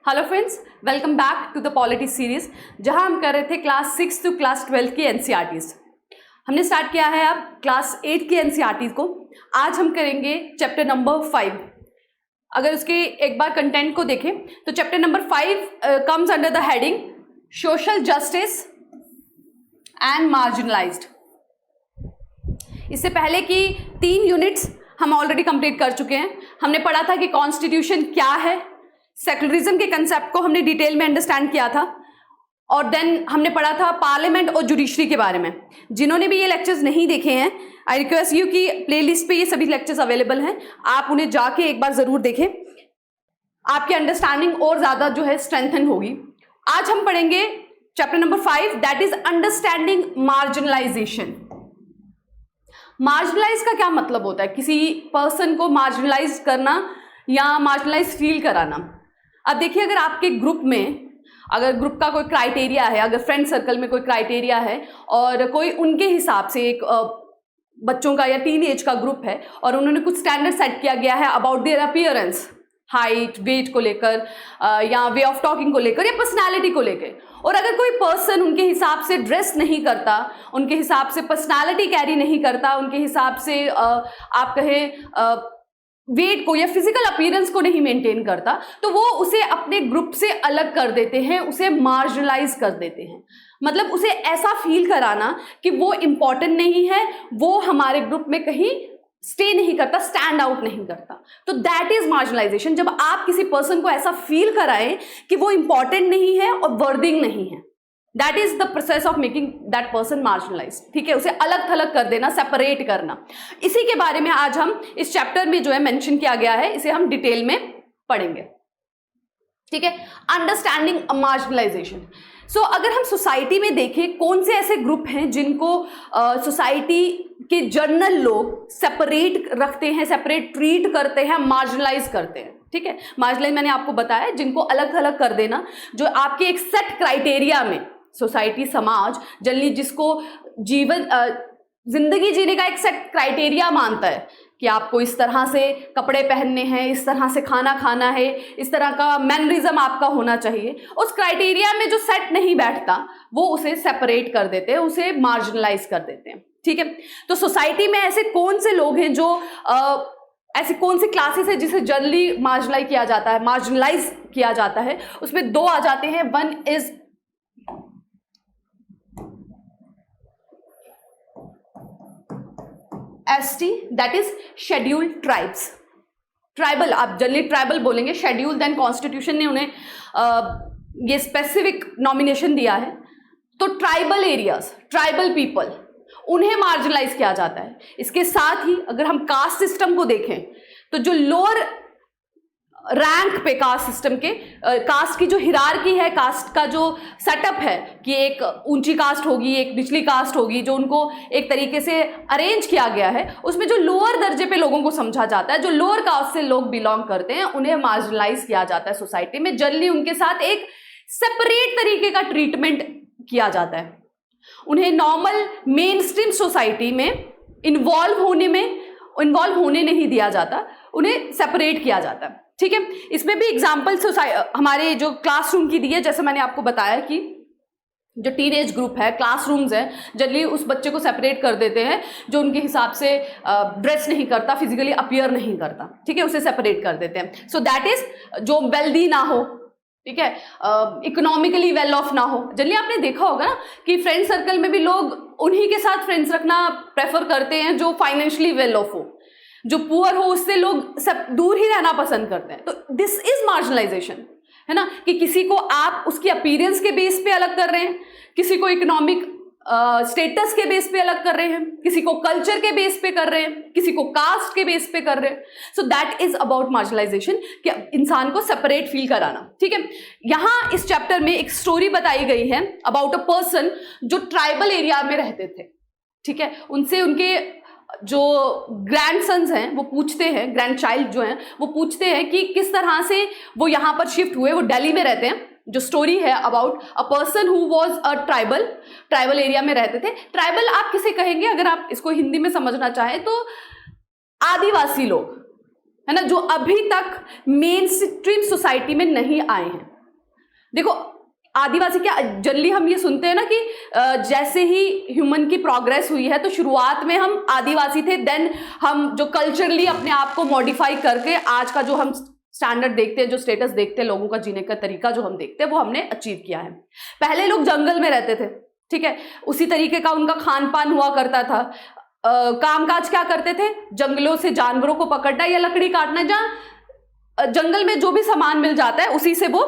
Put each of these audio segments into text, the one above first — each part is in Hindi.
Hello friends, welcome back to the polity series, जहां हम कर रहे थे क्लास 6 टू क्लास 12 की एनसीईआरटीज। हमने स्टार्ट किया है अब क्लास 8 की एनसीईआरटीज को। आज हम करेंगे चैप्टर नंबर 5। अगर उसके एक बार कंटेंट को देखें तो chapter number 5 comes under the heading social justice and marginalised. इससे पहले की 3 यूनिट्स हम ऑलरेडी कंप्लीट कर चुके हैं। हमने पढ़ा था कि कॉन्स्टिट्यूशन क्या है, सेक्युलरिज्म के कंसेप्ट को हमने डिटेल में अंडरस्टैंड किया था, और देन हमने पढ़ा था पार्लियामेंट और जुडिशरी के बारे में। जिन्होंने भी ये लेक्चर्स नहीं देखे हैं, आई रिक्वेस्ट यू कि प्लेलिस्ट पे ये सभी लेक्चर्स अवेलेबल हैं, आप उन्हें जाके एक बार जरूर देखें, आपकी अंडरस्टैंडिंग और ज्यादा जो है स्ट्रेंथन होगी। आज हम पढ़ेंगे chapter number 5, that is understanding marginalization. Marginalize का क्या मतलब होता है? किसी पर्सन को मार्जिनलाइज करना या मार्जिनलाइज फील कराना। अब देखिए, अगर आपके ग्रुप में, अगर ग्रुप का कोई क्राइटेरिया है, अगर फ्रेंड सर्कल में कोई क्राइटेरिया है और कोई उनके हिसाब से एक बच्चों का या टीन एज का ग्रुप है और उन्होंने कुछ स्टैंडर्ड सेट किया गया है about their appearance, height, weight को लेकर या वे ऑफ टॉकिंग को लेकर या पर्सनालिटी को लेकर, और अगर कोई पर्सन उनके हिसाब से ड्रेस नहीं करता, उनके हिसाब से पर्सनालिटी कैरी नहीं करता, उनके हिसाब से आप कहें वेट को या फिजिकल अपीयरेंस को नहीं मेंटेन करता, तो वो उसे अपने ग्रुप से अलग कर देते हैं, उसे मार्जिनलाइज कर देते हैं। मतलब उसे ऐसा फील कराना कि वो इंपॉर्टेंट नहीं है, वो हमारे ग्रुप में कहीं स्टे नहीं करता, स्टैंड आउट नहीं करता। तो दैट इज मार्जिनलाइजेशन। जब आप किसी पर्सन को ऐसा फील कराएं कि वो इंपॉर्टेंट नहीं है और वर्दिंग नहीं है, that is the process of making that person marginalize. ठीक है, उसे अलग थलग कर देना, सेपरेट करना। इसी के बारे में आज हम इस चैप्टर में जो है मेंशन किया गया है, इसे हम डिटेल में पढ़ेंगे। ठीक है, अंडरस्टैंडिंग मार्जिनलाइजेशन। सो अगर हम सोसाइटी में देखें, कौन से ऐसे ग्रुप हैं जिनको सोसाइटी के जनरल लोग सेपरेट रखते हैं, सेपरेट ट्रीट करते हैं, मार्जिनलाइज करते हैं। ठीक है, मार्जिनलाइज मैंने आपको बताया, जिनको अलग थलग कर देना, जो आपके एक सेट क्राइटेरिया में सोसाइटी, समाज जनरली जिसको जिंदगी जीने का एक सेट क्राइटेरिया मानता है कि आपको इस तरह से कपड़े पहनने हैं, इस तरह से खाना खाना है, इस तरह का मैनरिज्म आपका होना चाहिए, उस क्राइटेरिया में जो सेट नहीं बैठता वो उसे सेपरेट कर देते हैं, उसे मार्जिनलाइज कर देते हैं। ठीक है, तो सोसाइटी में ऐसे कौन से लोग हैं जो ऐसी कौन सी क्लासेस है जिसे जनरली मार्जिनलाइज किया जाता है? उसमें 2 आ जाते हैं। One is ST, that is scheduled tribes. Tribal, आप जनरली ट्राइबल बोलेंगे, शेड्यूल देन कॉन्स्टिट्यूशन ने उन्हें ये स्पेसिफिक नॉमिनेशन दिया है। तो ट्राइबल एरियाज, ट्राइबल पीपल, उन्हें मार्जिनलाइज किया जाता है। इसके साथ ही अगर हम कास्ट सिस्टम को देखें तो जो लोअर रैंक पे कास्ट सिस्टम के कास्ट की जो हिरार्की है, कास्ट का जो सेटअप है कि एक ऊंची कास्ट होगी, एक निचली कास्ट होगी, जो उनको एक तरीके से अरेंज किया गया है, उसमें जो लोअर दर्जे पे लोगों को समझा जाता है, जो लोअर कास्ट से लोग बिलोंग करते हैं, उन्हें मार्जिनलाइज किया जाता है सोसाइटी में। जनरली उनके साथ एक सेपरेट तरीके का ट्रीटमेंट किया जाता है। उन्हें नॉर्मल मेन स्ट्रीम सोसाइटी में इन्वॉल्व होने नहीं दिया जाता, उन्हें सेपरेट किया जाता है। ठीक है, इसमें भी एग्जाम्पल हमारे जो क्लासरूम की दी है, जैसे मैंने आपको बताया कि जो टीनेज ग्रुप है, क्लासरूम्स है, जनरली उस बच्चे को सेपरेट कर देते हैं जो उनके हिसाब से ड्रेस नहीं करता, फिजिकली अपीयर नहीं करता। ठीक है, उसे सेपरेट कर देते हैं। सो दैट इज जो वेल्दी ना हो, ठीक है, इकोनॉमिकली वेल ऑफ ना हो। जनरली आपने देखा होगा ना कि फ्रेंड सर्कल में भी लोग उन्हीं के साथ फ्रेंड्स रखना प्रेफर करते हैं जो फाइनेंशियली वेल ऑफ हो। जो पुअर हो उससे लोग सब दूर ही रहना पसंद करते हैं। तो दिस इज मार्जिनलाइजेशन, है ना, कि किसी को आप उसकी अपीयरेंस के बेस पे अलग कर रहे हैं, किसी को इकोनॉमिक स्टेटस के बेस पे अलग कर रहे हैं, किसी को कल्चर के बेस पे कर रहे हैं, किसी को कास्ट के बेस पे कर रहे हैं। So that is about marginalisation, कि इंसान को सेपरेट फील कराना। ठीक है, यहाँ इस चैप्टर में एक स्टोरी बताई गई है अबाउट अ पर्सन जो ट्राइबल एरिया में रहते थे। ठीक है, उनसे उनके जो ग्रैंड सन्स हैं वो पूछते हैं, ग्रैंड चाइल्ड जो हैं वो पूछते हैं कि किस तरह से वो यहाँ पर शिफ्ट हुए। वो दिल्ली में रहते हैं। जो स्टोरी है about a person who was a tribal area में रहते थे। ट्राइबल आप किसे कहेंगे, अगर आप इसको हिंदी में समझना चाहें तो आदिवासी लोग, है ना, जो अभी तक मेन स्ट्रीम सोसाइटी में नहीं आए हैं। देखो आदिवासी क्या, जनरली हम ये सुनते हैं ना कि जैसे ही ह्यूमन की प्रोग्रेस हुई है तो शुरुआत में हम आदिवासी थे, देन हम जो कल्चरली अपने आप को मॉडिफाई करके आज का जो हम स्टैंडर्ड देखते हैं, जो स्टेटस देखते हैं, लोगों का जीने का तरीका जो हम देखते हैं, वो हमने अचीव किया है। पहले लोग जंगल में रहते थे, ठीक है, उसी तरीके का उनका खान पान हुआ करता था। कामकाज क्या करते थे, जंगलों से जानवरों को पकड़ना या लकड़ी काटना, जहां जंगल में जो भी सामान मिल जाता है उसी से वो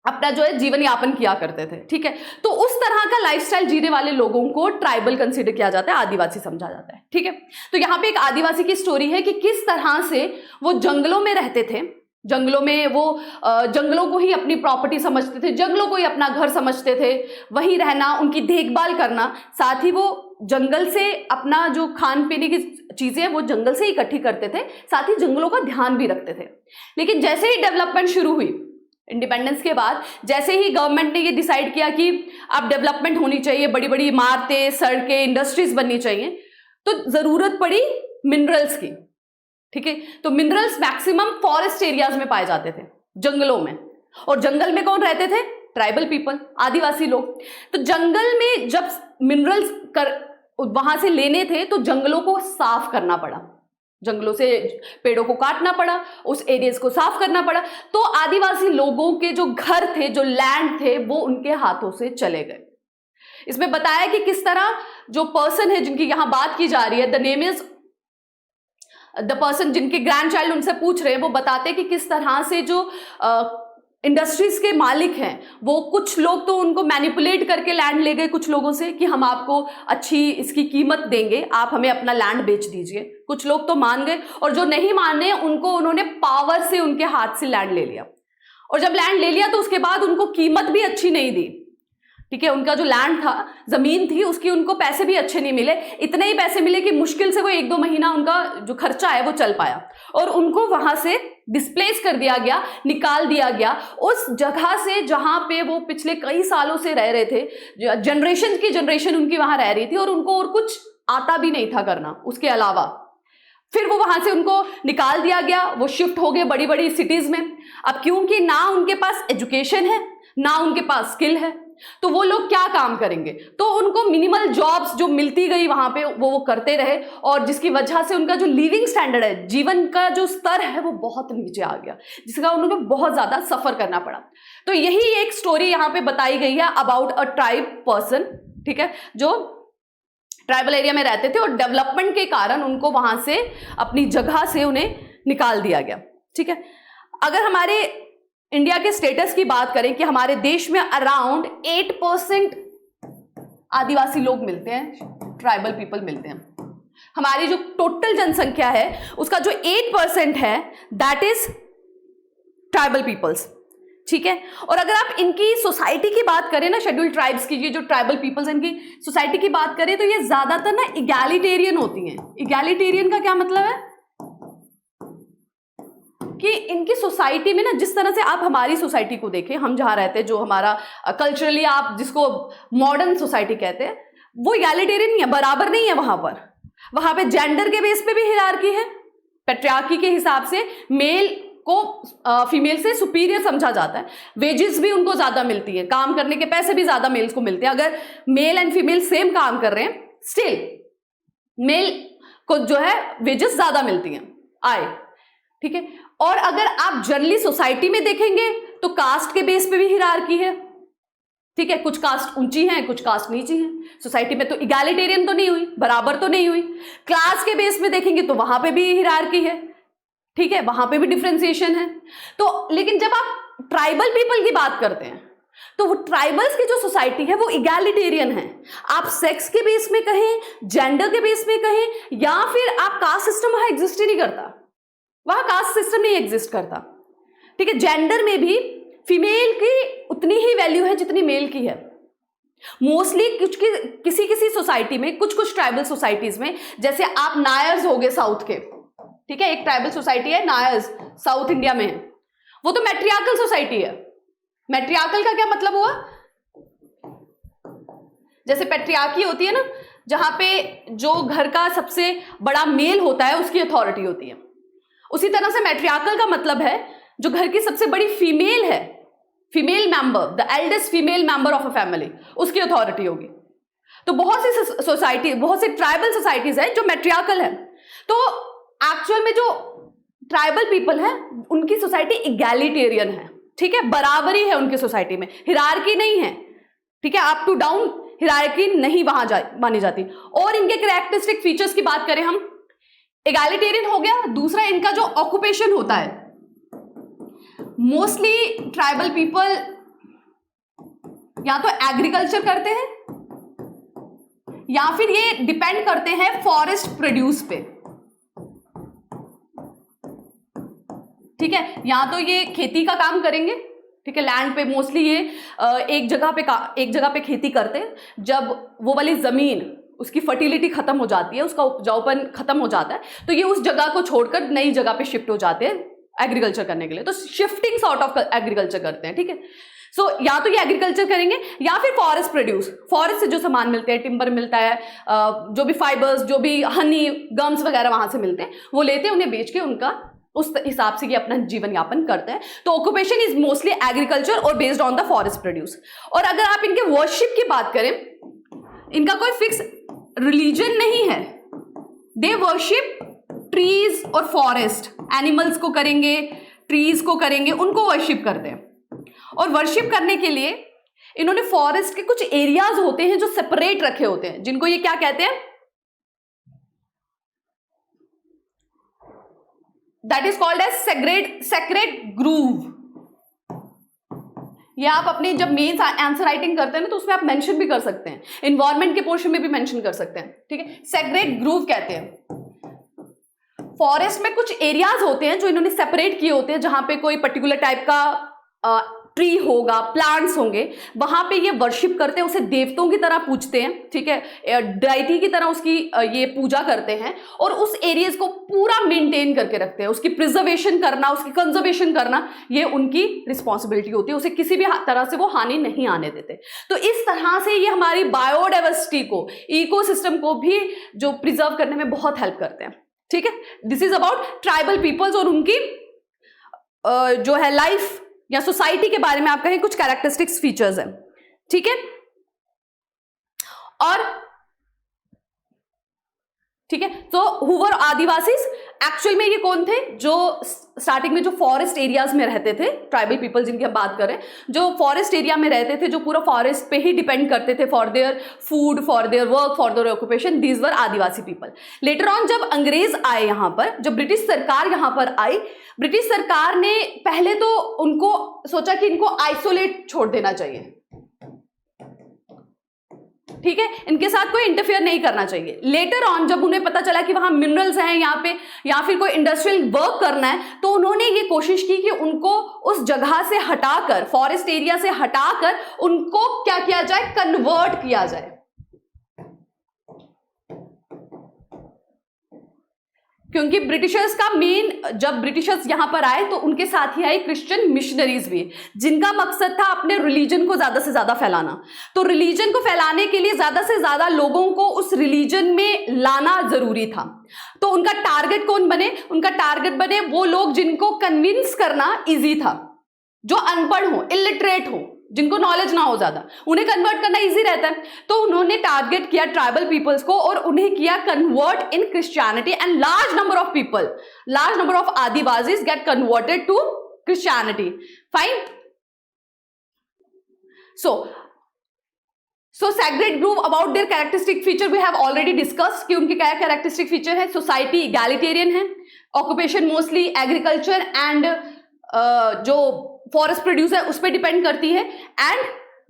अपना जो है जीवन यापन किया करते थे, ठीक है। तो उस तरह का लाइफस्टाइल जीने वाले लोगों को ट्राइबल कंसीडर किया जाता है, आदिवासी समझा जाता है, ठीक है। तो यहाँ पे एक आदिवासी की स्टोरी है कि किस तरह से वो जंगलों में रहते थे, जंगलों में वो जंगलों को ही अपनी प्रॉपर्टी समझते थे, जंगलों को ही अपना घर समझते थे, वहीं रहना, उनकी देखभाल करना, साथ ही वो जंगल से अपना जो खान पीने की चीजें हैं वो जंगल से ही इकट्ठी करते थे, साथ ही जंगलों का ध्यान भी रखते थे। लेकिन जैसे ही डेवलपमेंट शुरू हुई, इंडिपेंडेंस के बाद जैसे ही गवर्नमेंट ने ये डिसाइड किया कि अब डेवलपमेंट होनी चाहिए, बड़ी बड़ी इमारतें, सड़कें, इंडस्ट्रीज बननी चाहिए, तो जरूरत पड़ी मिनरल्स की, ठीक है। तो मिनरल्स मैक्सिमम फॉरेस्ट एरियाज में पाए जाते थे, जंगलों में, और जंगल में कौन रहते थे, ट्राइबल पीपल, आदिवासी लोग। तो जंगल में जब मिनरल्स वहां से लेने थे तो जंगलों को साफ करना पड़ा, जंगलों से पेड़ों को काटना पड़ा, उस एरियाज को साफ करना पड़ा। तो आदिवासी लोगों के जो घर थे, जो लैंड थे, वो उनके हाथों से चले गए। इसमें बताया कि किस तरह जो पर्सन है जिनकी यहां बात की जा रही है, the name is the person, जिनके ग्रैंड चाइल्ड उनसे पूछ रहे हैं, वो बताते हैं कि किस तरह से जो इंडस्ट्रीज के मालिक हैं, वो कुछ लोग तो उनको मैनिपुलेट करके लैंड ले गए कुछ लोगों से कि हम आपको अच्छी इसकी कीमत देंगे, आप हमें अपना लैंड बेच दीजिए। कुछ लोग तो मान गए, और जो नहीं माने उनको उन्होंने पावर से उनके हाथ से लैंड ले लिया। और जब लैंड ले लिया तो उसके बाद उनको कीमत भी अच्छी नहीं दी, ठीक है। उनका जो लैंड था, जमीन थी, उसकी उनको पैसे भी अच्छे नहीं मिले। इतने ही पैसे मिले कि मुश्किल से वो 1-2 महीना उनका जो खर्चा है वो चल पाया, और उनको वहां से डिस्प्लेस कर दिया गया, निकाल दिया गया उस जगह से जहां पे वो पिछले कई सालों से रह रहे थे। जनरेशन की जनरेशन उनकी वहां रह रही थी, और उनको और कुछ आता भी नहीं था करना उसके अलावा। फिर वो वहां से उनको निकाल दिया गया, वो शिफ्ट हो गए बड़ी बड़ी सिटीज में। अब क्योंकि ना उनके पास एजुकेशन है, ना उनके पास स्किल है, तो वो लोग क्या काम करेंगे, तो उनको मिनिमल जॉब्स जो मिलती गई वहां पे वो करते रहे, और जिसकी वजह से उनका जो लिविंग स्टैंडर्ड है, जीवन का जो स्तर है, वो बहुत नीचे आ गया, जिसका उनको बहुत ज्यादा सफर करना पड़ा। तो यही एक स्टोरी यहाँ पे बताई गई है अबाउट अ ट्राइब पर्सन, ठीक है, जो ट्राइबल एरिया में रहते थे, और डेवलपमेंट के कारण उनको वहां से, अपनी जगह से उन्हें निकाल दिया गया, ठीक है। अगर हमारे इंडिया के स्टेटस की बात करें कि हमारे देश में अराउंड 8% आदिवासी लोग मिलते हैं, ट्राइबल पीपल मिलते हैं। हमारी जो टोटल जनसंख्या है उसका जो 8% है, दैट इज ट्राइबल पीपल्स, ठीक है। और अगर आप इनकी सोसाइटी की बात करें ना, शेड्यूल्ड ट्राइब्स की, ये जो ट्राइबल पीपल्स, इनकी सोसाइटी की बात करें तो ये ज्यादातर ना इगैलिटेरियन होती हैं। इगैलिटेरियन का क्या मतलब है कि इनकी सोसाइटी में ना, जिस तरह से आप हमारी सोसाइटी को देखें, हम जहां रहते हैं, जो हमारा कल्चरली आप जिसको मॉडर्न सोसाइटी कहते हैं, वो इगैलिटेरियन नहीं है, बराबर नहीं है। वहां पे जेंडर के बेस पे भी हिरार्की है। पैट्रियार्की के हिसाब से मेल को फीमेल से सुपीरियर समझा जाता है। वेजेस भी उनको ज्यादा मिलती है, काम करने के पैसे भी ज्यादा मेल्स को मिलते हैं। अगर मेल एंड फीमेल सेम काम कर रहे हैं, स्टिल मेल को जो है वेजेस ज्यादा मिलती हैं, आय, ठीक है। और अगर आप जनरली सोसाइटी में देखेंगे तो कास्ट के बेस पे भी हिरार्की है, ठीक है। कुछ कास्ट ऊंची हैं, कुछ कास्ट नीची हैं। सोसाइटी में तो इगैलिटेरियन तो नहीं हुई, बराबर तो नहीं हुई। क्लास के बेस में देखेंगे तो वहां पे भी हिरार्की है, ठीक है, वहां पे भी डिफरेंशिएशन है। तो लेकिन जब आप ट्राइबल पीपल की बात करते हैं तो वो ट्राइबल्स की जो सोसाइटी है वो इगैलिटेरियन है। आप सेक्स के बेस में कहें, जेंडर के बेस में कहें, या फिर आप कास्ट सिस्टम वहां एग्जिस्ट ही नहीं करता, वहां कास्ट सिस्टम नहीं एग्जिस्ट करता, ठीक है। जेंडर में भी फीमेल की उतनी ही वैल्यू है जितनी मेल की है। मोस्टली किसी किसी सोसाइटी में, कुछ ट्राइबल सोसाइटीज में, जैसे आप नायर्स हो गए साउथ के, ठीक है, एक ट्राइबल सोसाइटी है नायर्स, साउथ इंडिया में है, वो तो मैट्रियार्कल सोसाइटी है। मैट्रियार्कल का क्या मतलब हुआ, जैसे पैट्रियार्की होती है ना, जहां पे जो घर का सबसे बड़ा मेल होता है उसकी अथॉरिटी होती है, उसी तरह से मैट्रियार्कल का मतलब है जो घर की सबसे बड़ी फीमेल है female member, the eldest female member of a family, उसकी अथॉरिटी होगी। तो बहुत सी सोसाइटी, बहुत सी ट्राइबल सोसाइटीज हैं जो मैट्रियार्कल है। तो एक्चुअल में जो ट्राइबल पीपल है उनकी सोसाइटी इगैलिटेरियन है, ठीक है, बराबरी है उनकी सोसाइटी में, हिरार्की नहीं है, ठीक है, अप टू डाउन हिरार्की नहीं वहां मानी जाती। और इनके कैरेक्टरिस्टिक फीचर्स की बात करें हम, इगैलिटेरियन हो गया। दूसरा, इनका जो ऑक्यूपेशन होता है, मोस्टली ट्राइबल पीपल या तो एग्रीकल्चर करते हैं या फिर ये डिपेंड करते हैं फॉरेस्ट प्रोड्यूस पे, ठीक है, या तो ये खेती का काम करेंगे, ठीक है, लैंड पे मोस्टली ये एक जगह पे खेती करते हैं। जब वो वाली जमीन, उसकी फर्टिलिटी खत्म हो जाती है, उसका उपजाऊपन खत्म हो जाता है, तो ये उस जगह को छोड़कर नई जगह पे शिफ्ट हो जाते हैं एग्रीकल्चर करने के लिए। तो शिफ्टिंग सॉर्ट ऑफ एग्रीकल्चर करते हैं, ठीक है। सो या तो ये एग्रीकल्चर करेंगे या फिर फॉरेस्ट प्रोड्यूस, फॉरेस्ट से जो सामान मिलते हैं, टिम्बर मिलता है, जो भी फाइबर्स, जो भी हनी, गम्स वगैरह वहां से मिलते हैं, वो लेते हैं, उन्हें बेच के उनका उस हिसाब से ये अपना जीवन यापन करते हैं। तो ऑक्यूपेशन इज मोस्टली एग्रीकल्चर और based on the forest produce. और अगर आप इनके वर्शिप की बात करें, इनका कोई फिक्स रिलीजन नहीं है, दे वर्शिप ट्रीज और फॉरेस्ट, एनिमल्स को करेंगे, ट्रीज को करेंगे, उनको वर्शिप करते हैं। और वर्शिप करने के लिए इन्होंने फॉरेस्ट के कुछ एरियाज होते हैं जो सेपरेट रखे होते हैं, जिनको ये क्या कहते हैं, that is called as sacred grove. ये आप अपने जब मेंस आंसर राइटिंग करते हैं ना, तो उसमें आप मेंशन भी कर सकते हैं, इन्वायरमेंट के पोर्शन में भी मेंशन कर सकते हैं, ठीक है, सेक्रेड ग्रूव कहते हैं। फॉरेस्ट में कुछ एरियाज होते हैं जो इन्होंने सेपरेट किए होते हैं, जहां पे कोई पर्टिकुलर टाइप का ट्री होगा, प्लांट्स होंगे, वहां पे ये वर्शिप करते हैं, उसे देवताओं की तरह पूजते हैं, ठीक है, डाइटी की तरह उसकी ये पूजा करते हैं, और उस एरियाज को पूरा मेंटेन करके रखते हैं। उसकी प्रिजर्वेशन करना, उसकी कंजर्वेशन करना, ये उनकी रिस्पॉन्सिबिलिटी होती है, उसे किसी भी तरह से वो हानि नहीं आने देते। तो इस तरह से ये हमारी बायोडाइवर्सिटी को, इकोसिस्टम को भी जो प्रिजर्व करने में बहुत हेल्प करते हैं, ठीक है। This is about tribal peoples और उनकी जो है लाइफ या सोसाइटी के बारे में आप कहें कुछ कैरेक्टरिस्टिक्स फीचर्स हैं, ठीक है। और ठीक है, तो हुवर आदिवासीज एक्चुअल में ये कौन थे, जो स्टार्टिंग में जो फॉरेस्ट एरियाज में रहते थे, ट्राइबल पीपल जिनकी हम बात करें, जो फॉरेस्ट एरिया में रहते थे, जो पूरा फॉरेस्ट पे ही डिपेंड करते थे for their food, for their work, for their occupation, these were Adivasi people. Later on जब अंग्रेज आए यहाँ पर, जब ब्रिटिश सरकार यहाँ पर आई, ब्रिटिश सरकार ने पहले तो उनको सोचा कि इनको आइसोलेट छोड़ देना चाहिए, ठीक है, इनके साथ कोई इंटरफेयर नहीं करना चाहिए। लेटर ऑन जब उन्हें पता चला कि वहां मिनरल्स हैं यहाँ पे, या फिर कोई इंडस्ट्रियल वर्क करना है, तो उन्होंने ये कोशिश की कि उनको उस जगह से हटाकर, फॉरेस्ट एरिया से हटाकर, उनको क्या किया जाए, कन्वर्ट किया जाए। क्योंकि ब्रिटिशर्स का मेन, जब ब्रिटिशर्स यहां पर आए तो उनके साथ ही आए क्रिश्चियन मिशनरीज भी, जिनका मकसद था अपने रिलीजन को ज्यादा से ज्यादा फैलाना। तो रिलीजन को फैलाने के लिए ज्यादा से ज्यादा लोगों को उस रिलीजन में लाना जरूरी था। तो उनका टारगेट कौन बने, उनका टारगेट बने वो लोग जिनको कन्विंस करना इजी था, जो अनपढ़ हो, इलिटरेट हो, जिनको नॉलेज ना हो ज्यादा, उन्हें कन्वर्ट करना इजी रहता है। तो उन्होंने टारगेट किया ट्राइबल पीपल्स को और उन्हें किया convert in Christianity, and large number of people, large number of Adivasis get converted to Christianity. Fine. So sacred grove, about their characteristic feature we have already discussed कि उनके क्या कैरेक्टरिस्टिक फीचर है। सोसाइटी इगैलिटेरियन है, ऑक्यूपेशन मोस्टली एग्रीकल्चर एंड जो फॉरेस्ट प्रोड्यूस है उस पर डिपेंड करती है, एंड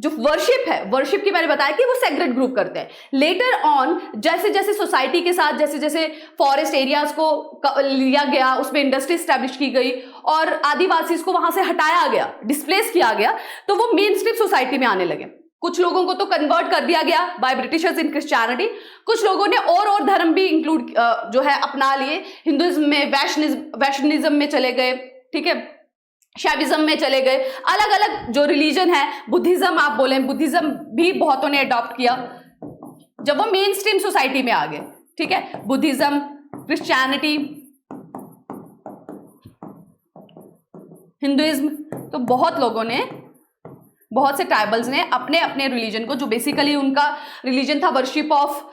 जो वर्शिप है, वर्शिप की मैंने बताया कि वो सेग्रेड ग्रुप करते हैं। लेटर ऑन जैसे जैसे सोसाइटी के साथ, जैसे जैसे फॉरेस्ट एरियाज को लिया गया, उसमें इंडस्ट्री स्टैब्लिश की गई और आदिवासी को वहां से हटाया गया, डिस्प्लेस किया गया, तो वो मेन स्ट्रीम सोसाइटी में आने लगे। कुछ लोगों को तो कन्वर्ट कर दिया गया बाय ब्रिटिशर्स इन क्रिश्चियनिटी, कुछ लोगों ने और धर्म भी इंक्लूड जो है अपना लिए, हिंदुइज्म में, वैष्णविज्म में चले गए, ठीक है, शैविज्म में चले गए, अलग अलग जो रिलीजन है, बुद्धिज्म आप बोलें, बुद्धिज्म भी बहुतों ने अडॉप्ट किया जब वो मेन स्ट्रीम सोसाइटी में आ गए, ठीक है, बुद्धिज्म, क्रिश्चियनिटी, हिंदुइज्म, तो बहुत लोगों ने बहुत से ट्राइबल्स ने अपने अपने रिलीजन को, जो बेसिकली उनका रिलीजन था वर्शिप ऑफ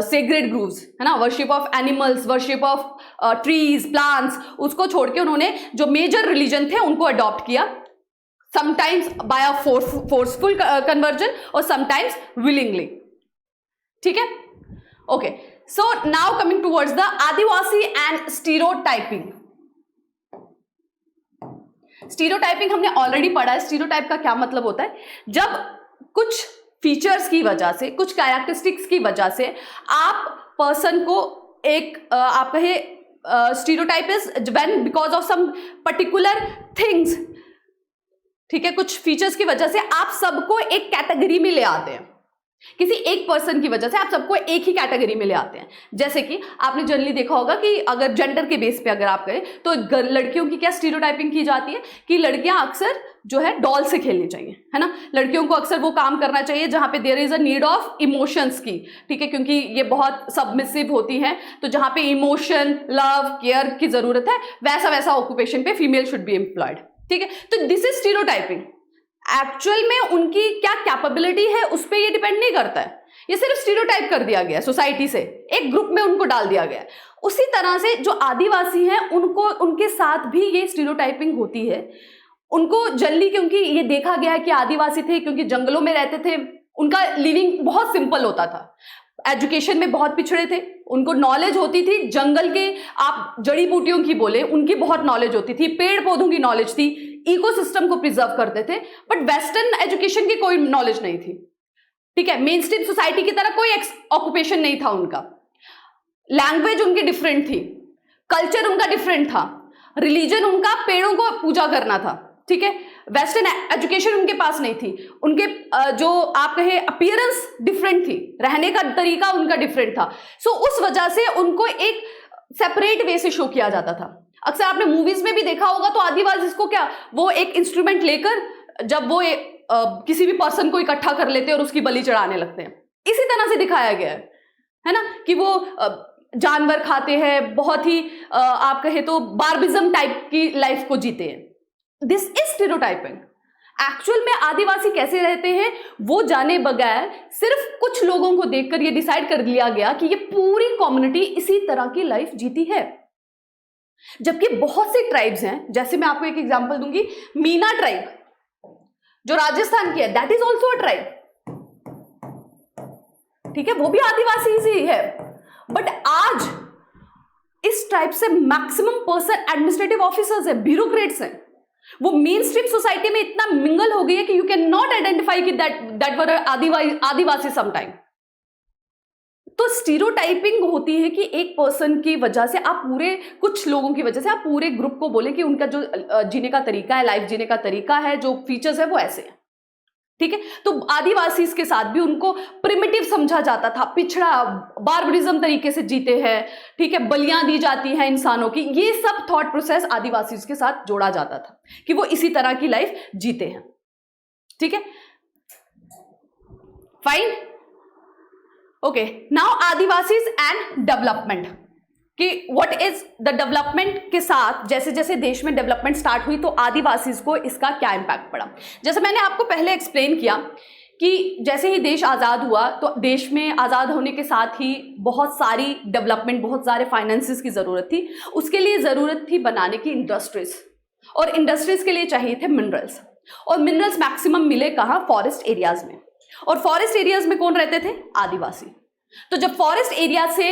सेग्रेड ग्रूव्स, है ना, worship of animals, worship of trees, plants, उसको छोड़ के उन्होंने जो मेजर रिलीजन थे उनको अडॉप्ट किया, समटाइम्स बाय अ फोर्सफुल कन्वर्जन और समटाइम्स विलिंगली। ठीक है, okay. So now coming towards the Adivasi and stereotyping. Stereotyping हमने ऑलरेडी पढ़ा है। स्टीरियोटाइप का क्या मतलब होता है? जब कुछ फीचर्स की वजह से, कुछ कैरेक्टरिस्टिक्स की वजह से आप पर्सन को एक आप कहे stereotype is when because of some particular things, ठीक है, कुछ फीचर्स की वजह से आप सबको एक कैटेगरी में ले आते हैं। किसी एक पर्सन की वजह से आप सबको एक ही कैटेगरी में ले आते हैं। जैसे कि आपने जनरली देखा होगा कि अगर जेंडर के बेस पे अगर आप कहें तो लड़कियों की क्या स्टीरियोटाइपिंग की जाती है कि लड़कियां अक्सर जो है डॉल से खेलनी चाहिए, है ना, लड़कियों को अक्सर वो काम करना चाहिए जहां पे there is a need of emotions की, ठीक है, क्योंकि ये बहुत सबमिसिव होती हैं, तो जहां पे इमोशन, लव, केयर की जरूरत है वैसा वैसा ऑक्यूपेशन पे फीमेल शुड बी एम्प्लॉयड। ठीक है, तो दिस इज स्टीरियोटाइपिंग। एक्चुअल में उनकी क्या कैपेबिलिटी है उस पर ये डिपेंड नहीं करता है, ये सिर्फ स्टीरियोटाइप कर दिया गया सोसाइटी से, एक ग्रुप में उनको डाल दिया गया। उसी तरह से जो आदिवासी हैं उनको, उनके साथ भी ये स्टीरियोटाइपिंग होती है। उनको जल्दी, क्योंकि ये देखा गया है कि आदिवासी थे, क्योंकि जंगलों में रहते थे, उनका लिविंग बहुत सिंपल होता था, एजुकेशन में बहुत पिछड़े थे, उनको नॉलेज होती थी जंगल के, आप जड़ी बूटियों की बोले उनकी बहुत नॉलेज होती थी, पेड़ पौधों की नॉलेज थी, इकोसिस्टम को प्रिजर्व करते थे, बट वेस्टर्न एजुकेशन की कोई नॉलेज नहीं थी। ठीक है, मेन स्ट्रीम सोसाइटी की तरह कोई ऑक्यूपेशन नहीं था उनका, लैंग्वेज उनकी डिफरेंट थी, कल्चर उनका डिफरेंट था, रिलीजन उनका पेड़ों को पूजा करना था। ठीक है, वेस्टर्न एजुकेशन उनके पास नहीं थी, उनके जो आप कहे अपीयरेंस डिफरेंट थी, रहने का तरीका उनका डिफरेंट था। सो उस वजह से उनको एक सेपरेट वे से शो किया जाता था। अक्सर आपने मूवीज में भी देखा होगा तो आदिवासी को क्या, वो एक इंस्ट्रूमेंट लेकर जब वो किसी भी पर्सन को इकट्ठा कर लेते हैं और उसकी बलि चढ़ाने लगते हैं, इसी तरह से दिखाया गया है ना, कि वो जानवर खाते हैं, बहुत ही आप कहे तो बार्बिज्म टाइप की लाइफ को जीते हैं। This is stereotyping. एक्चुअल में आदिवासी कैसे रहते हैं वो जाने बगैर सिर्फ कुछ लोगों को देखकर ये डिसाइड कर लिया गया कि ये पूरी कम्युनिटी इसी तरह की लाइफ जीती है, जबकि बहुत सी ट्राइब्स हैं। जैसे मैं आपको एक एग्जांपल दूंगी, मीना ट्राइब जो राजस्थान की है, that is also a tribe. ठीक है, वो भी आदिवासी ही है, बट आज इस ट्राइब से मैक्सिमम पर्सन एडमिनिस्ट्रेटिव ऑफिसर्स है, ब्यूरोक्रेट्स हैं। वो मेन स्ट्रीम सोसाइटी में इतना मिंगल हो गई है कि यू कैन नॉट आइडेंटिफाई कि दैट वर आदिवासी समटाइम। तो स्टीरियोटाइपिंग होती है कि एक पर्सन की वजह से आप पूरे, कुछ लोगों की वजह से आप पूरे ग्रुप को बोले कि उनका जो जीने का तरीका है, लाइफ जीने का तरीका है, जो फीचर्स है वो ऐसे हैं। ठीक है, तो आदिवासी के साथ भी उनको प्रिमिटिव समझा जाता था, पिछड़ा, बार्बरिज्म तरीके से जीते हैं। ठीक है, बलियां दी जाती हैं इंसानों की, ये सब थॉट प्रोसेस आदिवासी के साथ जोड़ा जाता था कि वो इसी तरह की लाइफ जीते हैं। ठीक है, fine, okay. Now Adivasis and development, कि व्हाट इज द डेवलपमेंट के साथ जैसे जैसे देश में डेवलपमेंट स्टार्ट हुई तो आदिवासीज को इसका क्या इम्पैक्ट पड़ा। जैसे मैंने आपको पहले एक्सप्लेन किया कि जैसे ही देश आज़ाद हुआ तो देश में आज़ाद होने के साथ ही बहुत सारी डेवलपमेंट, बहुत सारे फाइनेंसेस की ज़रूरत थी। उसके लिए ज़रूरत थी बनाने की इंडस्ट्रीज, और इंडस्ट्रीज के लिए चाहिए थे मिनरल्स, और मिनरल्स मैक्सिमम मिले कहाँ, फॉरेस्ट एरियाज में। और फॉरेस्ट एरियाज में कौन रहते थे, आदिवासी। तो जब फॉरेस्ट एरिया से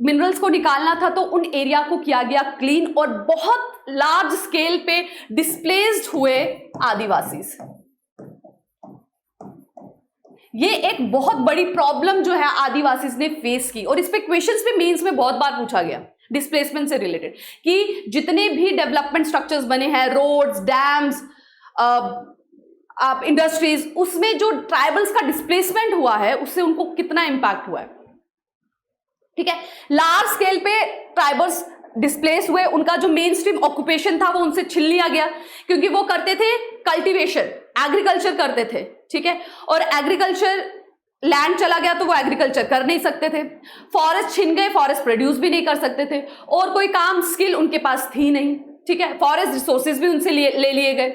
मिनरल्स को निकालना था तो उन एरिया को किया गया क्लीन, और बहुत लार्ज स्केल पे डिस्प्लेस्ड हुए आदिवासीज। ये एक बहुत बड़ी प्रॉब्लम जो है आदिवासीज ने फेस की, और इस पे क्वेश्चंस पे मेंस में बहुत बार पूछा गया डिस्प्लेसमेंट से रिलेटेड, कि जितने भी डेवलपमेंट स्ट्रक्चर्स बने हैं, रोड्स, डैम्स, आप इंडस्ट्रीज, उसमें जो ट्राइबल्स का डिस्प्लेसमेंट हुआ है उससे उनको कितना इंपैक्ट हुआ है। ठीक है, लार्ज स्केल पे ट्राइबल्स डिस्प्लेस हुए, उनका जो मेन स्ट्रीम ऑक्यूपेशन था वो उनसे छीन लिया गया, क्योंकि वो करते थे कल्टीवेशन, एग्रीकल्चर करते थे। ठीक है, और एग्रीकल्चर लैंड चला गया तो वो एग्रीकल्चर कर नहीं सकते थे, फॉरेस्ट छिन गए, फॉरेस्ट प्रोड्यूस भी नहीं कर सकते थे, और कोई काम स्किल उनके पास थी नहीं। ठीक है, फॉरेस्ट रिसोर्सेज भी उनसे ले लिए गए।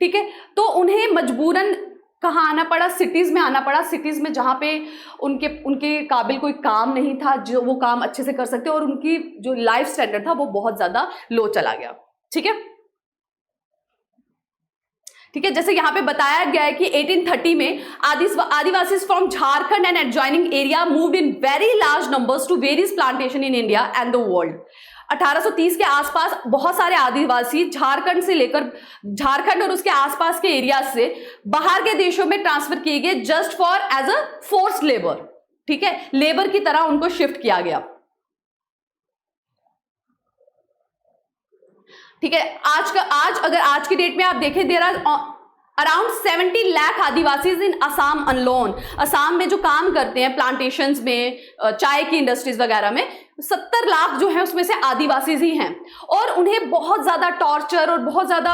ठीक है, तो उन्हें मजबूरन कहाँ आना पड़ा, सिटीज़ में आना पड़ा, सिटीज़ में जहाँ पे उनके उनके काबिल कोई काम नहीं था जो वो काम अच्छे से कर सकते, और उनकी जो लाइफ स्टैंडर्ड था वो बहुत ज़्यादा लो चला गया। ठीक है, ठीक है। जैसे यहाँ पे बताया गया है कि 1830 में Adivasi from Jharkhand and adjoining area moved in very large numbers to various plantation in India and the world. 1830 के आसपास बहुत सारे आदिवासी झारखंड से लेकर, झारखंड और उसके आसपास के एरिया से बाहर के देशों में ट्रांसफर किए गए, just for as a force labour. ठीक है, लेबर की तरह उनको शिफ्ट किया गया। ठीक है, आज की डेट में आप देखें, there are around 70 lakh Adivasis in Assam alone. Assam में जो काम करते हैं प्लांटेशंस में, चाय की इंडस्ट्रीज वगैरह में, 70 लाख जो है उसमें से आदिवासीज ही हैं, और उन्हें बहुत ज़्यादा टॉर्चर और बहुत ज़्यादा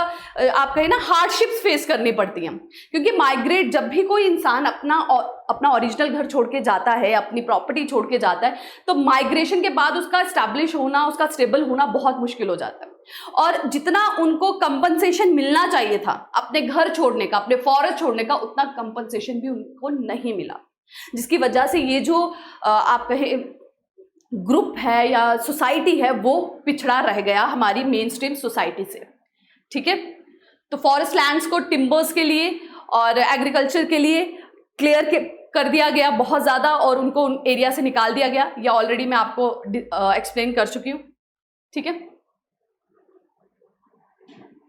आप कहें ना हार्डशिप्स फेस करनी पड़ती हैं। क्योंकि माइग्रेट, जब भी कोई इंसान अपना ओरिजिनल घर छोड़ के जाता है, अपनी प्रॉपर्टी छोड़ के जाता है, तो माइग्रेशन के बाद उसका स्टैब्लिश होना, उसका स्टेबल होना बहुत मुश्किल हो जाता है। और जितना उनको कंपनसेशन मिलना चाहिए था अपने घर छोड़ने का, अपने फॉरेस्ट छोड़ने का, उतना कंपनसेशन भी उनको नहीं मिला, जिसकी वजह से ये जो आप कहें ग्रुप है या सोसाइटी है वो पिछड़ा रह गया हमारी मेन स्ट्रीम सोसाइटी से। ठीक है, तो फॉरेस्ट लैंड्स को टिम्बर्स के लिए और एग्रीकल्चर के लिए क्लियर कर दिया गया बहुत ज़्यादा, और उनको उन एरिया से निकाल दिया गया। या ऑलरेडी मैं आपको एक्सप्लेन कर चुकी हूँ। ठीक है,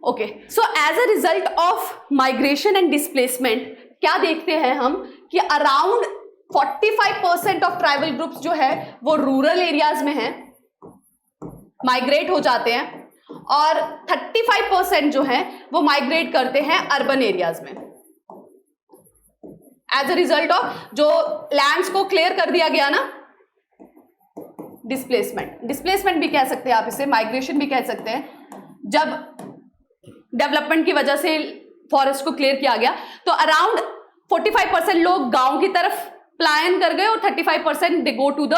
okay. So as a result of migration and displacement क्या देखते हैं हम कि अराउंड 45% ऑफ ट्राइबल ग्रुप्स जो है वो रूरल एरियाज में हैं, माइग्रेट हो जाते हैं, और 35% जो है वो माइग्रेट करते हैं अर्बन एरियाज में। एज अ रिजल्ट ऑफ जो लैंड्स को क्लियर कर दिया गया ना, डिस्प्लेसमेंट भी कह सकते हैं आप इसे, माइग्रेशन भी कह सकते हैं। जब डेवलपमेंट की वजह से फॉरेस्ट को क्लियर किया गया तो अराउंड 45% लोग गांव की तरफ पलायन कर गए और 35% they go to the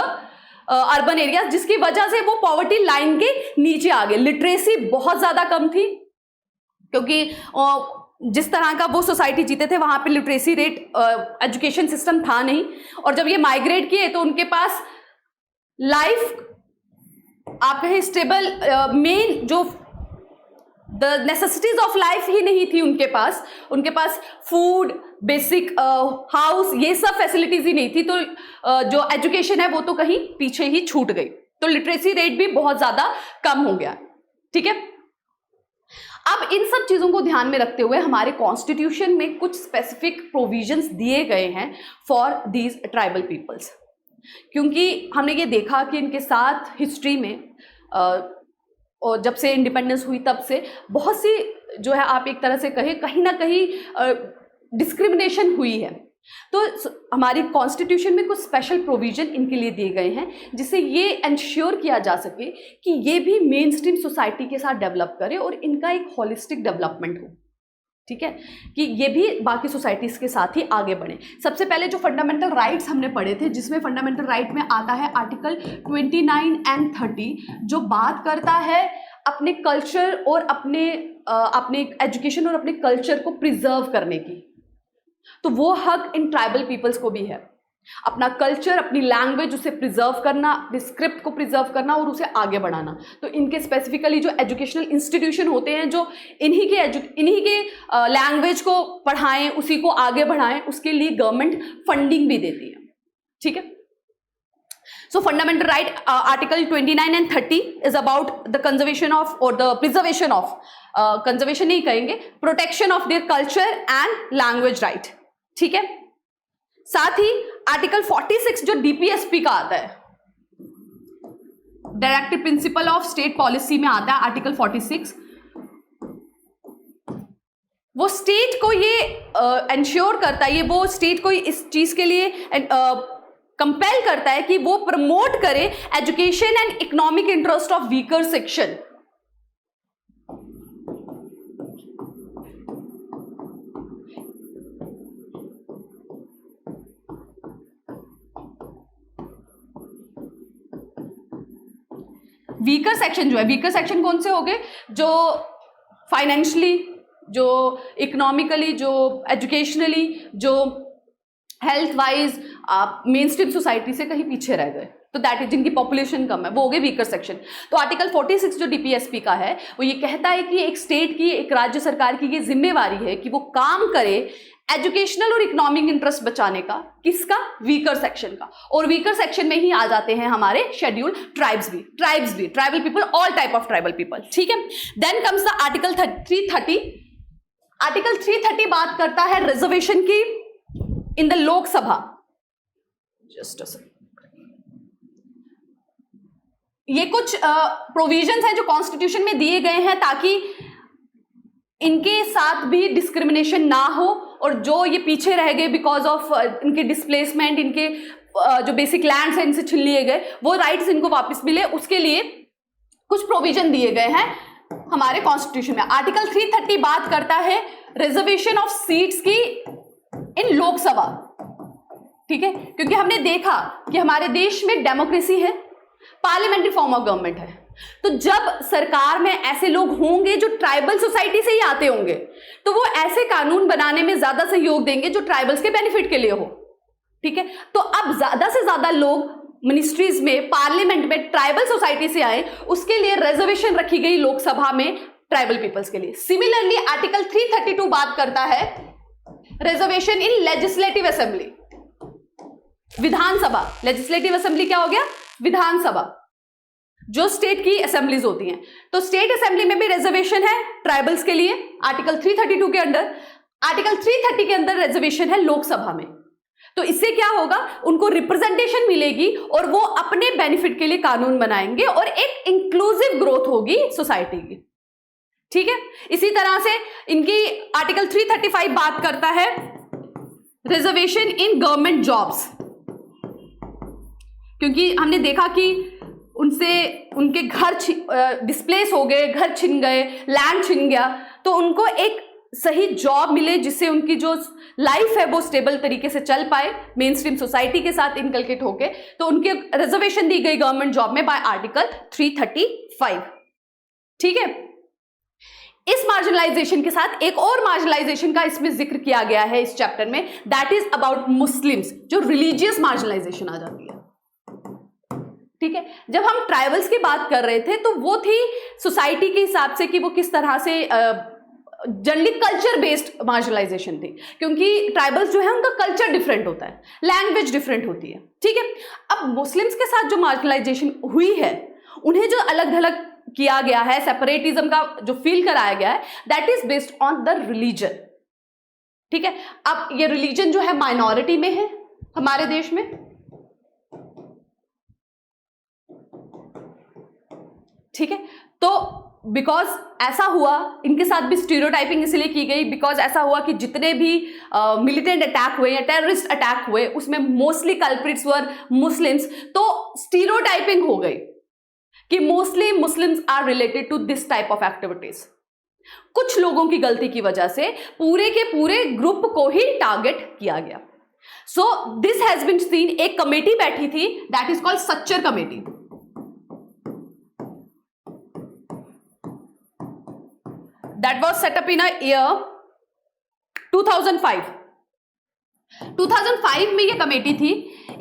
urban area, जिसकी वजह से वो पॉवर्टी लाइन के नीचे आ गए। लिटरेसी बहुत ज्यादा कम थी, क्योंकि जिस तरह का वो सोसाइटी जीते थे वहां पे लिटरेसी रेट, एजुकेशन सिस्टम था नहीं। और जब ये माइग्रेट किए तो उनके पास लाइफ आप कहें स्टेबल, मेन जो द नेसेसिटीज ऑफ लाइफ ही नहीं थी उनके पास फूड, बेसिक हाउस, ये सब फैसिलिटीज ही नहीं थी। तो जो एजुकेशन है वो तो कहीं पीछे ही छूट गई, तो लिटरेसी रेट भी बहुत ज्यादा कम हो गया। ठीक है, अब इन सब चीजों को ध्यान में रखते हुए हमारे कॉन्स्टिट्यूशन में कुछ स्पेसिफिक प्रोविजंस दिए गए हैं फॉर दीज ट्राइबल पीपल्स, क्योंकि हमने ये देखा कि इनके साथ हिस्ट्री में और जब से इंडिपेंडेंस हुई तब से बहुत सी जो है आप एक तरह से कहें कहीं ना कहीं डिस्क्रिमिनेशन हुई है। तो हमारी कॉन्स्टिट्यूशन में कुछ स्पेशल प्रोविजन इनके लिए दिए गए हैं, जिससे ये इंश्योर किया जा सके कि ये भी मेन स्ट्रीम सोसाइटी के साथ डेवलप करे और इनका एक होलिस्टिक डेवलपमेंट हो। ठीक है, कि ये भी बाकी सोसाइटीज़ के साथ ही आगे बढ़े। सबसे पहले जो फंडामेंटल राइट्स हमने पढ़े थे, जिसमें फंडामेंटल राइट में आता है आर्टिकल 29 एंड 30, जो बात करता है अपने कल्चर और अपने एजुकेशन और अपने कल्चर को प्रिजर्व करने की। तो वो हक इन ट्राइबल पीपल्स को भी है, अपना कल्चर, अपनी लैंग्वेज, उसे प्रिजर्व करना, अपने स्क्रिप्ट को प्रिजर्व करना और उसे आगे बढ़ाना। तो इनके स्पेसिफिकली जो एजुकेशनल इंस्टीट्यूशन होते हैं जो इन्हीं के लैंग्वेज को पढ़ाएं, उसी को आगे बढ़ाएं, उसके लिए गवर्नमेंट फंडिंग भी देती है। ठीक है, सो fundamental right article 29 and 30 is about the conservation of और द प्रिजर्वेशन ऑफ, कंजर्वेशन नहीं कहेंगे, protection of their culture and language right. ठीक है, साथ ही आर्टिकल 46 जो डीपीएसपी का आता है, directive principle of state policy में आता है आर्टिकल 46, वो स्टेट को ये इंश्योर करता है, ये वो स्टेट को इस चीज के लिए कंपेल करता है कि वो प्रमोट करे education and economic interest of weaker section. Weaker section जो है, वीकर सेक्शन कौन से हो गए? जो फाइनेंशियली जो इकोनॉमिकली, जो एजुकेशनली, जो health wise main stream society से कहीं पीछे रह गए, तो दैट इज जिनकी पॉपुलेशन कम है, वो हो गए वीकर सेक्शन। तो आर्टिकल 46 जो डीपीएसपी का है वो ये कहता है कि एक स्टेट की, एक राज्य सरकार की ये जिम्मेवारी है कि वो काम करे एजुकेशनल और इकोनॉमिक इंटरेस्ट बचाने का, किसका? वीकर सेक्शन का। और वीकर सेक्शन में ही आ जाते हैं हमारे शेड्यूल ट्राइब्स भी, tribal people, all type of tribal people, ठीक है। Then comes the article 330। Article 330 बात करता है रिजर्वेशन की in the Lok Sabha. Just a second, ये कुछ प्रोविजंस हैं जो कॉन्स्टिट्यूशन में दिए गए हैं ताकि इनके साथ भी डिस्क्रिमिनेशन ना हो, और जो ये पीछे रह गए बिकॉज ऑफ इनके डिस्प्लेसमेंट, इनके जो बेसिक लैंड्स हैं इनसे छीन लिए गए, वो राइट्स इनको वापस मिले, उसके लिए कुछ प्रोविजन दिए गए हैं हमारे कॉन्स्टिट्यूशन में। आर्टिकल 330 बात करता है रिजर्वेशन ऑफ सीट्स की इन लोकसभा, ठीक है, क्योंकि हमने देखा कि हमारे देश में डेमोक्रेसी है, पार्लियामेंट्री फॉर्म ऑफ गवर्नमेंट है, तो जब सरकार में ऐसे लोग होंगे जो ट्राइबल सोसाइटी से ही आते होंगे, तो वो ऐसे कानून बनाने में ज्यादा सहयोग देंगे जो ट्राइबल्स के बेनिफिट के लिए हो, ठीक है। तो अब ज्यादा से ज्यादा लोग मिनिस्ट्रीज में, पार्लियामेंट में ट्राइबल सोसाइटी से आए, उसके लिए रिजर्वेशन रखी गई लोकसभा में ट्राइबल पीपल्स के लिए। सिमिलरली आर्टिकल 332 बात करता है reservation in legislative assembly, Vidhan Sabha. Legislative assembly क्या हो गया? विधानसभा, जो स्टेट की असेंबलीज होती हैं। तो स्टेट असेंबली में भी रिजर्वेशन है ट्राइबल्स के लिए आर्टिकल 332 के अंडर। आर्टिकल 330 के अंदर रिजर्वेशन है लोकसभा में। तो इससे क्या होगा? उनको रिप्रेजेंटेशन मिलेगी और वो अपने बेनिफिट के लिए कानून बनाएंगे और एक इंक्लूसिव ग्रोथ होगी सोसाइटी की, ठीक है। इसी तरह से इनकी आर्टिकल 335 बात करता है रिजर्वेशन इन गवर्नमेंट जॉब्स, क्योंकि हमने देखा कि उनसे उनके घर डिस्प्लेस हो गए, घर छिन गए, लैंड छिन गया, तो उनको एक सही जॉब मिले जिससे उनकी जो लाइफ है वो स्टेबल तरीके से चल पाए, मेन स्ट्रीम सोसाइटी के साथ इनकलकेट होके। तो उनके रिजर्वेशन दी गई गवर्नमेंट जॉब में बाय आर्टिकल 335, ठीक है। इस मार्जिनलाइजेशन के साथ एक और मार्जिनलाइजेशन का इसमें जिक्र किया गया है इस चैप्टर में, दैट इज अबाउट मुस्लिम्स, जो रिलीजियस मार्जिनलाइजेशन आ जाती है, ठीक है। जब हम ट्राइबल्स की बात कर रहे थे तो वो थी सोसाइटी के हिसाब से कि वो किस तरह से जनरली कल्चर बेस्ड मार्जिनलाइजेशन थी, क्योंकि ट्राइबल्स जो है उनका कल्चर डिफरेंट होता है, लैंग्वेज डिफरेंट होती है, ठीक है। अब मुस्लिम्स के साथ जो मार्जिनलाइजेशन हुई है, उन्हें जो अलग थलग किया गया है, सेपरेटिज्म का जो फील कराया गया है, that is based on the religion, ठीक है। अब ये रिलीजन जो है माइनॉरिटी में है हमारे देश में, ठीक है। तो बिकॉज ऐसा हुआ, इनके साथ भी स्टीरियोटाइपिंग इसलिए की गई बिकॉज ऐसा हुआ कि जितने भी मिलिटेंट अटैक हुए या टेररिस्ट अटैक हुए उसमें मोस्टली कल्प्रिट्स वर मुस्लिम्स, तो स्टीरियोटाइपिंग हो गई कि mostly Muslims are related to this type of activities. कुछ लोगों की गलती की वजह से पूरे के पूरे ग्रुप को ही टारगेट किया गया। So this has been seen, एक कमेटी बैठी थी that is called Sachar committee. That was set up in a year 2005. 2005 में ये कमेटी थी,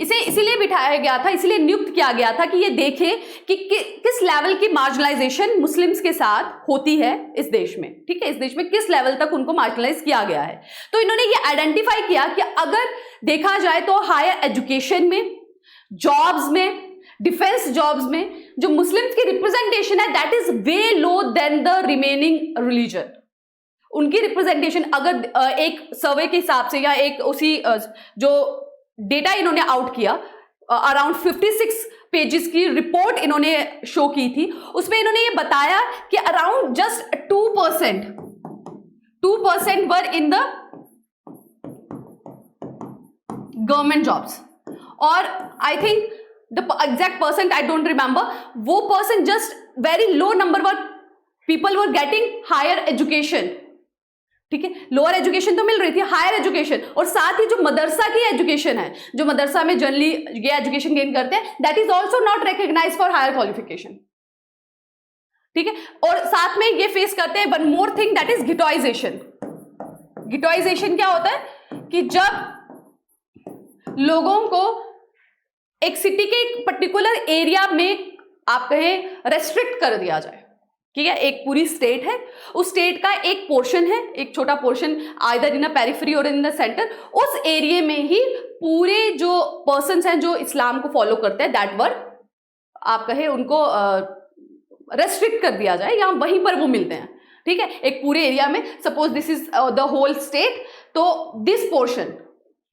इसे इसीलिए बिठाया गया था, इसीलिए नियुक्त किया गया था कि ये देखे कि किस लेवल की मार्जिनलाइजेशन मुस्लिम्स के साथ होती है इस देश में, ठीक है। इस देश में किस लेवल तक उनको मार्जिनलाइज किया गया है। तो इन्होंने ये आइडेंटिफाई किया कि अगर देखा जाए तो हायर एजुकेशन में, जॉब्स में, डिफेंस जॉब्स में जो मुस्लिम्स की रिप्रेजेंटेशन है that is way low than the remaining religion. उनकी रिप्रेजेंटेशन अगर एक सर्वे के हिसाब से या एक उसी जो डेटा इन्होंने आउट किया, अराउंड 56 पेजेस की रिपोर्ट इन्होंने शो की थी, उसमें इन्होंने ये बताया कि around just 2% were in the government jobs, और I think the exact percent I don't remember, वो person just very low number were people were getting higher education, ठीक है। लोअर एजुकेशन तो मिल रही थी, हायर एजुकेशन, और साथ ही जो मदरसा की एजुकेशन है, जो मदरसा में जनरली ये एजुकेशन गेन करते हैं, that is also not recognised for higher qualification. ठीक है। और साथ में ये फेस करते हैं one more thing, that is ghettoisation. Ghettoisation क्या होता है कि जब लोगों को एक सिटी के एक पर्टिकुलर एरिया में आप कहें रेस्ट्रिक्ट कर दिया जाए, ठीक है, एक पूरी स्टेट है, उस स्टेट का एक पोर्शन है, एक छोटा portion either in a periphery और इन द सेंटर, उस एरिया में ही पूरे जो पर्सन्स हैं जो इस्लाम को फॉलो करते हैं, दैट वर आप कहें उनको रेस्ट्रिक्ट कर दिया जाए, या वहीं पर वो मिलते हैं, ठीक है, एक पूरे एरिया में। Suppose this is the whole state, तो दिस पोर्शन,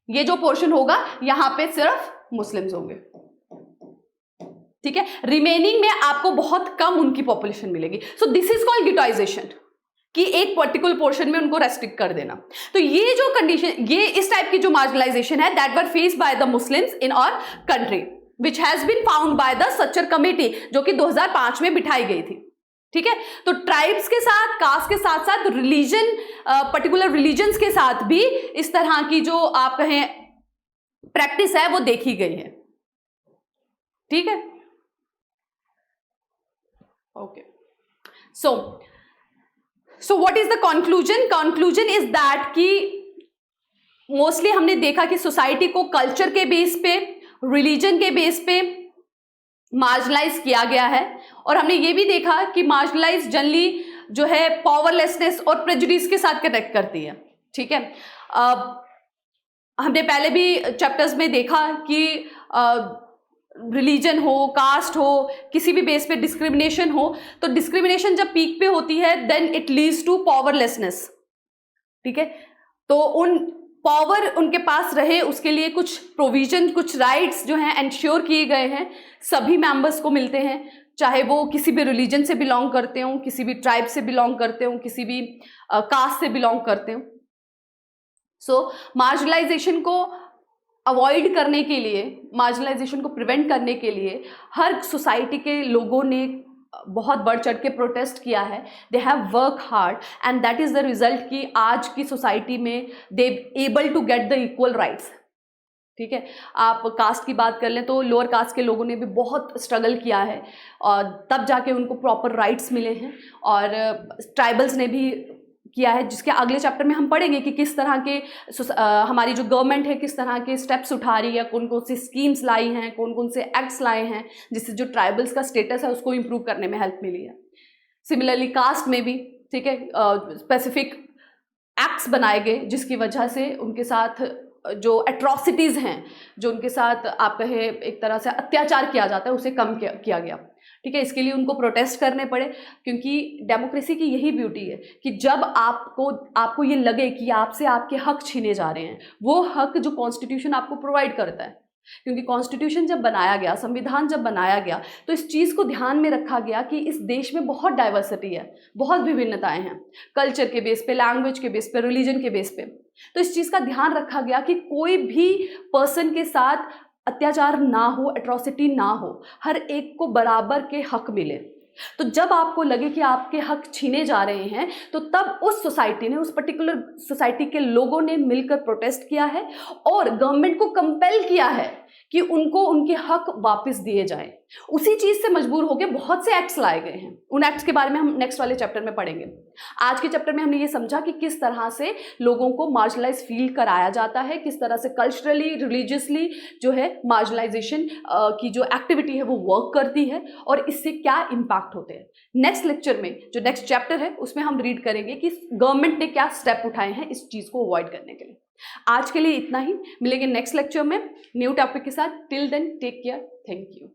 ये जो पोर्शन होगा यहां पे सिर्फ मुस्लिम्स होंगे, ठीक है, रिमेनिंग में आपको बहुत कम उनकी पॉपुलेशन मिलेगी। सो दिस इज कॉल्ड गिटॉइजेशन, कि एक पर्टिकुलर पोर्शन में उनको रेस्ट्रिक्ट कर देना। तो ये जो कंडीशन, ये इस टाइप की जो मार्जिनलाइजेशन है, that were faced by the Muslims in our country, which has been found by the Sachar committee, जो कि 2005 में बिठाई गई थी, ठीक है। तो ट्राइब्स के साथ, कास्ट के साथ साथ रिलीजन, पर्टिकुलर रिलीजन्स के साथ भी इस तरह की जो आप कहें प्रैक्टिस है वो देखी गई है, ठीक है। Okay, so what is the conclusion? Conclusion is that कि मोस्टली हमने देखा कि सोसाइटी को कल्चर के बेस पे, रिलीजन के बेस पे मार्जिनलाइज किया गया है, और हमने ये भी देखा कि मार्जिनलाइज जनरली जो है पावरलेसनेस और प्रेजुडिस के साथ कनेक्ट करती है, ठीक है। हमने पहले भी चैप्टर्स में देखा कि रिलीजन हो, कास्ट हो, किसी भी बेस पे डिस्क्रिमिनेशन हो, तो डिस्क्रिमिनेशन जब पीक पे होती है then it leads to powerlessness, ठीक है। तो उन पावर उनके पास रहे उसके लिए कुछ प्रोविजन, कुछ राइट्स जो हैं एंश्योर किए गए हैं, सभी मेंबर्स को मिलते हैं, चाहे वो किसी भी रिलीजन से बिलोंग करते हों, किसी भी ट्राइब से बिलोंग करते हों, किसी भी कास्ट से बिलोंग करते हों। सो मार्जिनलाइजेशन को अवॉइड करने के लिए, मार्जिनलाइजेशन को प्रिवेंट करने के लिए हर सोसाइटी के लोगों ने बहुत बढ़ चढ़ के प्रोटेस्ट किया है। They have work hard and that is the result कि आज की सोसाइटी में they able to get the equal rights, ठीक है। आप कास्ट की बात कर लें तो लोअर कास्ट के लोगों ने भी बहुत स्ट्रगल किया है और तब जाके उनको प्रॉपर राइट्स मिले हैं, और ट्राइबल्स ने भी किया है, जिसके अगले चैप्टर में हम पढ़ेंगे कि किस तरह के हमारी जो गवर्नमेंट है किस तरह के स्टेप्स उठा रही है, कौन कौन सी स्कीम्स लाई हैं, कौन कौन से एक्ट्स लाए हैं, जिससे जो ट्राइबल्स का स्टेटस है उसको इम्प्रूव करने में हेल्प मिली है। सिमिलरली कास्ट में भी, ठीक है, स्पेसिफिक एक्ट्स बनाए गए जिसकी वजह से उनके साथ जो एट्रॉसिटीज़ हैं, जो उनके साथ आप कहे एक तरह से अत्याचार किया जाता है, उसे कम किया गया, ठीक है। इसके लिए उनको प्रोटेस्ट करने पड़े, क्योंकि डेमोक्रेसी की यही ब्यूटी है कि जब आपको ये लगे कि आपसे आपके हक छीने जा रहे हैं, वो हक जो कॉन्स्टिट्यूशन आपको प्रोवाइड करता है, क्योंकि कॉन्स्टिट्यूशन जब बनाया गया, संविधान जब बनाया गया, तो इस चीज़ को ध्यान में रखा गया कि इस देश में बहुत डाइवर्सिटी है, बहुत विभिन्नताएं हैं, कल्चर के बेस पे, लैंग्वेज के बेस पे, रिलीजन के बेस पे। तो इस चीज़ का ध्यान रखा गया कि कोई भी पर्सन के साथ अत्याचार ना हो, एट्रॉसिटी ना हो, हर एक को बराबर के हक मिले। तो जब आपको लगे कि आपके हक छीने जा रहे हैं, तो तब उस सोसाइटी ने, उस पर्टिकुलर सोसाइटी के लोगों ने मिलकर प्रोटेस्ट किया है और गवर्नमेंट को कंपेल किया है कि उनको उनके हक वापस दिए जाएं। उसी चीज़ से मजबूर होकर बहुत से एक्ट्स लाए गए हैं। उन एक्ट्स के बारे में हम नेक्स्ट वाले चैप्टर में पढ़ेंगे। आज के चैप्टर में हमने ये समझा कि किस तरह से लोगों को मार्जिनलाइज फील कराया जाता है, किस तरह से कल्चरली, रिलीजियसली जो है मार्जिनलाइजेशन की जो एक्टिविटी है वो वर्क करती है, और इससे क्या इम्पैक्ट होते हैं। नेक्स्ट लेक्चर में जो नेक्स्ट चैप्टर है उसमें हम रीड करेंगे कि गवर्नमेंट ने क्या स्टेप उठाए हैं इस चीज़ को अवॉइड करने के लिए। आज के लिए इतना ही, मिलेंगे नेक्स्ट लेक्चर में न्यू टॉपिक के साथ। Till then take care, thank you.